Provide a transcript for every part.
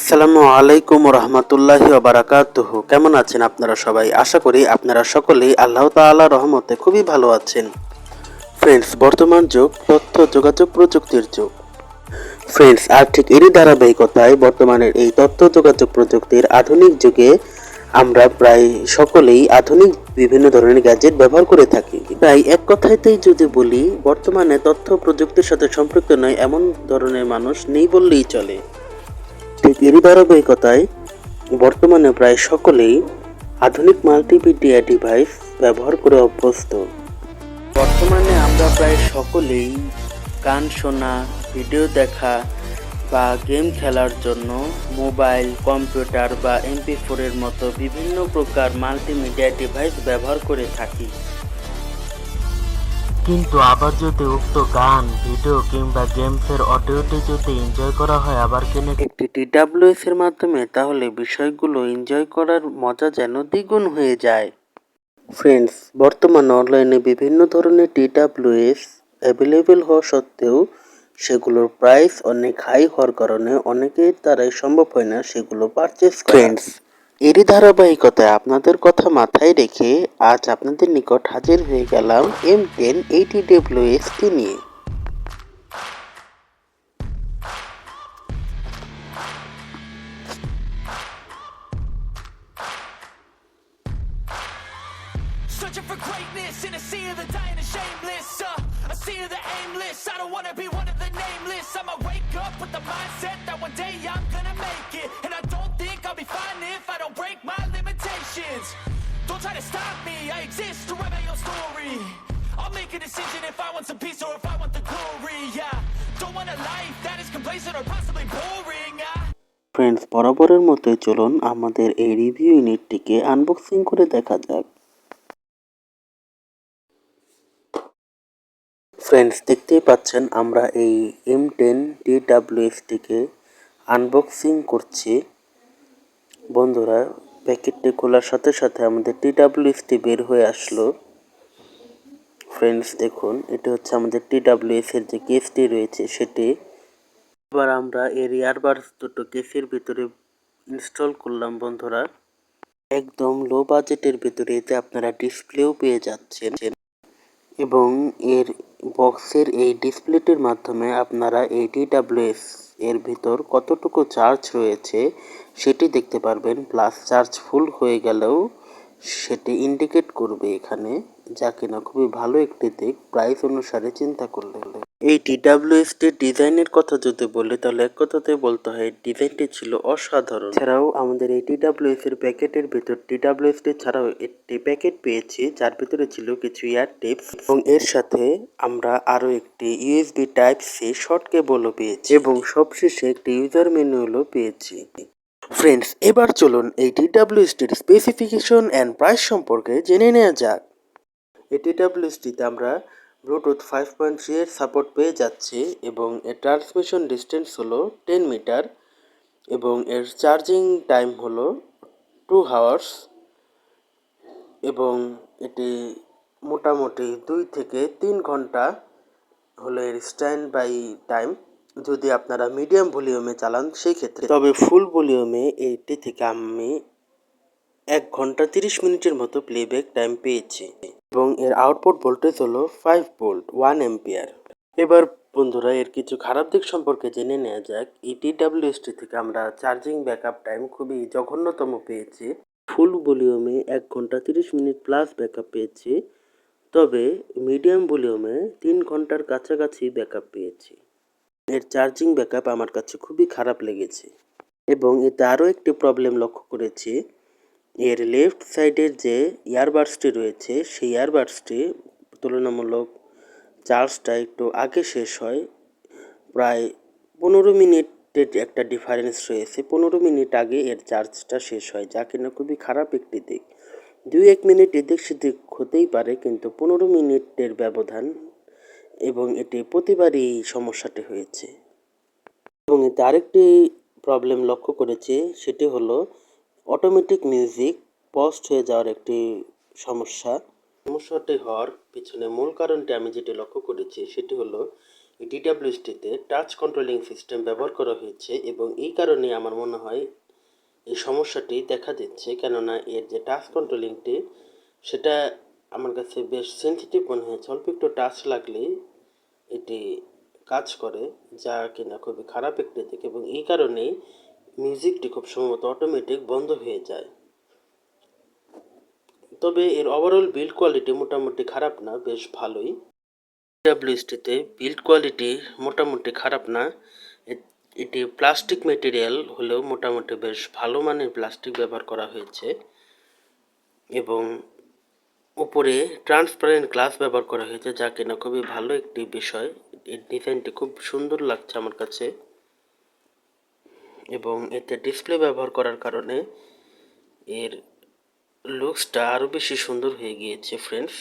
আসসালামু আলাইকুম রহমতুল্লাহি ওবারাকাতুহু। কেমন আছেন আপনারা সবাই? আশা করি আপনারা সকলেই আল্লাহ তাআলার রহমতে খুবই ভালো আছেন। ফ্রেন্ডস, বর্তমান যুগ তথ্য যোগাযোগ প্রযুক্তির যুগ। ফ্রেন্ডস, আর ঠিক এরই ধারাবাহিকতায় বর্তমানের এই তথ্য যোগাযোগ প্রযুক্তির আধুনিক যুগে আমরা প্রায় সকলেই আধুনিক বিভিন্ন ধরনের গ্যাজেট ব্যবহার করে থাকি। তাই এক কথাতেই যদি বলি, বর্তমানে তথ্য প্রযুক্তির সাথে সম্পৃক্ত নয় এমন ধরনের মানুষ নেই বললেই চলে। ঠিক এরই ধারাবাহিকতায় বর্তমানে প্রায় সকলেই আধুনিক মাল্টিমিডিয়া ডিভাইস ব্যবহার করে অভ্যস্ত। বর্তমানে আমরা প্রায় সকলেই গান শোনা, ভিডিও দেখা বা গেম খেলার জন্য মোবাইল, কম্পিউটার বা MP4 এর মতো বিভিন্ন প্রকার মাল্টিমিডিয়া ডিভাইস ব্যবহার করে থাকি। কিন্তু আবার যদি উক্ত গান, ভিডিও কিংবা গেমসের অডিওটি যদি এনজয় করা হয় আবার একটি TWS এর মাধ্যমে, তাহলে বিষয়গুলো এনজয় করার মজা যেন দ্বিগুণ হয়ে যায়। ফ্রেন্ডস, বর্তমানে অনলাইনে বিভিন্ন ধরনের TWS অ্যাভেলেবেল হওয়া সত্ত্বেও সেগুলোর প্রাইস অনেক হাই হওয়ার কারণে অনেকের দ্বারাই সম্ভব হয় না সেগুলো পারচেস করা। ফ্রেন্ডস, এরই ধারাবাহিকতায় আপনাদের কথা মাথায় রেখে আজ আপনাদের নিকট হাজির হয়ে গেলাম M10 এই TWS টি নিয়ে। Searching for greatness in a sea of the dying and shameless, a sea of the aimless. I don't wanna be one of the nameless. I'ma wake up with the mindset that one day I'm gonna make it, and I don't think I'll be fine if I don't break my limitations. Don't try to stop me, I exist to write my own story. I'll make a decision if I want some peace or if I want the glory. Yeah, don't want a life that is complacent or possibly boring. Friends, বরাবরের মতোই চলুন আমাদের এই review ইউনিটটিকে unboxing করে দেখা যাক। Friends, দেখতেই পাচ্ছেন আমরা এই M10 TWS টিকে আনবক্সিং করছি। বন্ধুরা, প্যাকেটটি খোলার সাথে সাথে আমাদের TWS টি বের হয়ে আসলো। ফ্রেন্ডস দেখুন, এটি হচ্ছে আমাদের TWS এর যে কেসটি রয়েছে সেটি। এবার আমরা এর ইয়ারবাডস দুটো কেসের ভিতরে ইনস্টল করলাম। বন্ধুরা, একদম লো বাজেটের ভিতরে এতে আপনারা ডিসপ্লেও পেয়ে যাচ্ছেন এবং এর বক্সের এই ডিসপ্লেটির মাধ্যমে আপনারা এই TWS এর ভিতর কতটুকু চার্জ রয়েছে সেটি দেখতে পারবেন। প্লাস চার্জ ফুল হয়ে গেলেও সেটি ইন্ডিকেট করবে এখানে, যা কিনা খুবই ভালো একটি দিক প্রাইস অনুসারে চিন্তা করলে। এই TWS টির ডিজাইনের কথা যদি বলি তাহলে এক কথাতে বলতে হয় ডিজাইনটি ছিল অসাধারণ। এছাড়াও আমাদের এই TWS এর প্যাকেটের ভিতর TWS টি ছাড়াও একটি প্যাকেট পেয়েছি যার ভিতরে ছিল কিছু ইয়ার টিপস এবং এর সাথে আমরা আরো একটি USB Type-C শর্ট কেবলও পেয়েছি এবং সবশেষে একটি ইউজার ম্যানুয়ালও পেয়েছি। ফ্রেন্ডস, এবার চলুন এই TWS টির স্পেসিফিকেশন অ্যান্ড প্রাইস সম্পর্কে জেনে নেওয়া যাক। এই TWS টিতে আমরা ব্লুটুথ 5.3 এর সাপোর্ট পেয়ে যাচ্ছি এবং এর ট্রান্সমিশন ডিস্টেন্স হলো 10 মিটার এবং এর চার্জিং টাইম হলো 2 আওয়ার্স এবং এটি মোটামুটি 2 থেকে 3 ঘন্টা হলো এর স্ট্যান্ড বাই টাইম যদি আপনারা মিডিয়াম ভলিউমে চালান সেই ক্ষেত্রে। তবে ফুল ভলিউমে এইটি থেকে আমি 1 ঘন্টা 30 মিনিটের মতো প্লেব্যাক টাইম পেয়েছি এবং এর আউটপুট ভোল্টেজ হলো 5 ভোল্ট 1 অ্যাম্পিয়ার। এবার বন্ধুরা, এর কিছু খারাপ দিক সম্পর্কে জেনে নেওয়া যাক। এই TWS টি থেকে আমরা চার্জিং ব্যাকআপ টাইম খুবই জঘন্যতম পেয়েছি। ফুল ভলিউমে 1 ঘন্টা 30 মিনিট প্লাস ব্যাকআপ পেয়েছি, তবে মিডিয়াম ভলিউমে 3 ঘন্টার কাছাকাছি ব্যাকআপ পেয়েছি। এর চার্জিং ব্যাকআপ আমার কাছে খুবই খারাপ লেগেছে এবং এতে আরও একটি প্রবলেম লক্ষ্য করেছি। এর লেফট সাইডের যে ইয়ারবাডসটি রয়েছে সেই ইয়ারবাডসটি তুলনামূলক চার্জটা একটু আগে শেষ হয়। প্রায় 15 মিনিটের একটা ডিফারেন্স রয়েছে, 15 মিনিট আগে এর চার্জটা শেষ হয়, যা কিনা খুবই খারাপ একটি দিক। 2-1 মিনিট এদিক সেদিক হতেই পারে, কিন্তু 15 মিনিটের ব্যবধান এবং এটি প্রতিবারই এই সমস্যাটি হয়েছে। এবং এতে আরেকটি প্রবলেম লক্ষ্য করেছি, সেটি হলো অটোমেটিক মিউজিক পজড হয়ে যাওয়ার একটি সমস্যা। সমস্যাটি হওয়ার পিছনে মূল কারণটি আমি যেটি লক্ষ্য করেছি সেটি হলো এই টিডাব্লিউএসটিতে টাচ কন্ট্রোলিং সিস্টেম ব্যবহার করা হয়েছে এবং এই কারণে আমার মনে হয় এই সমস্যাটি দেখা দিচ্ছে, কেননা এর যে টাচ কন্ট্রোলিংটি সেটা আমার কাছে বেশ সেন্সিটিভ মনে হয়েছে। অল্প একটু টাচ লাগলেই এটি কাজ করে, যা কিনা খুবই খারাপ একটি দিক, এবং এই কারণেই মিউজিকটি খুব সম্ভবত অটোমেটিক বন্ধ হয়ে যায়। তবে এর ওভারঅল বিল্ড কোয়ালিটি মোটামুটি খারাপ না, বেশ ভালোই। ডাব্লিউএসটিতে বিল্ড কোয়ালিটি মোটামুটি খারাপ না, এটি প্লাস্টিক মেটেরিয়াল হলেও মোটামুটি বেশ ভালো মানের প্লাস্টিক ব্যবহার করা হয়েছে এবং উপরে ট্রান্সপারেন্ট গ্লাস ব্যবহার করা হয়েছে, যা কিনা খুবই ভালো একটি বিষয়। এর ডিজাইনটি খুব সুন্দর লাগছে আমার কাছে এবং এতে ডিসপ্লে ব্যবহার করার কারণে এর লুকসটা আরও বেশি সুন্দর হয়ে গিয়েছে ফ্রেন্ডস।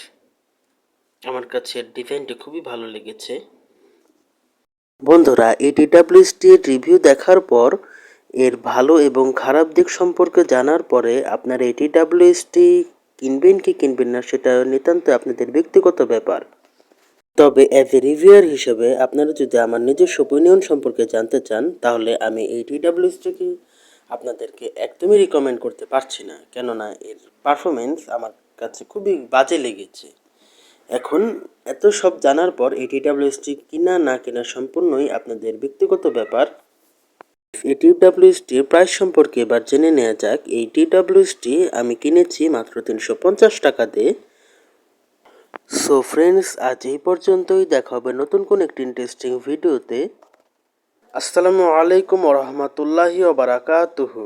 আমার কাছে এর ডিজাইনটি খুবই ভালো লেগেছে। বন্ধুরা, এই টিডাব্লিউএসটির রিভিউ দেখার পর এর ভালো এবং খারাপ দিক সম্পর্কে জানার পরে আপনারা এই টিডাব্লিউএসটি কিনবেন কি কিনবেন না সেটা নিতান্ত আপনাদের ব্যক্তিগত ব্যাপার। তবে অ্যাজ এ রিভিউয়ার হিসেবে আপনারা যদি আমার নিজস্ব ওপিনিয়ন সম্পর্কে জানতে চান, তাহলে আমি এই টিডাব্লিউএসটিকে আপনাদেরকে একদমই রিকমেন্ড করতে পারছি না, কেননা এর পারফরমেন্স আমার কাছে খুবই বাজে লেগেছে। এখন এত সব জানার পর এই টিডাব্লিউএসটি কিনা না কিনা সম্পূর্ণই আপনাদের ব্যক্তিগত ব্যাপার। এই টিডাব্লিউএসটির প্রাইস সম্পর্কে এবার জেনে নেওয়া যাক। এই টিডাব্লিউএসটি আমি কিনেছি মাত্র 350 টাকা দিয়ে। সো ফ্রেন্ডস, আজ এই পর্যন্তই। দেখা হবে নতুন কোন একটি ইন্টারেস্টিং ভিডিওতে। আসসালামু আলাইকুম ওয়া রাহমাতুল্লাহি ওয়া বারাকাতুহু।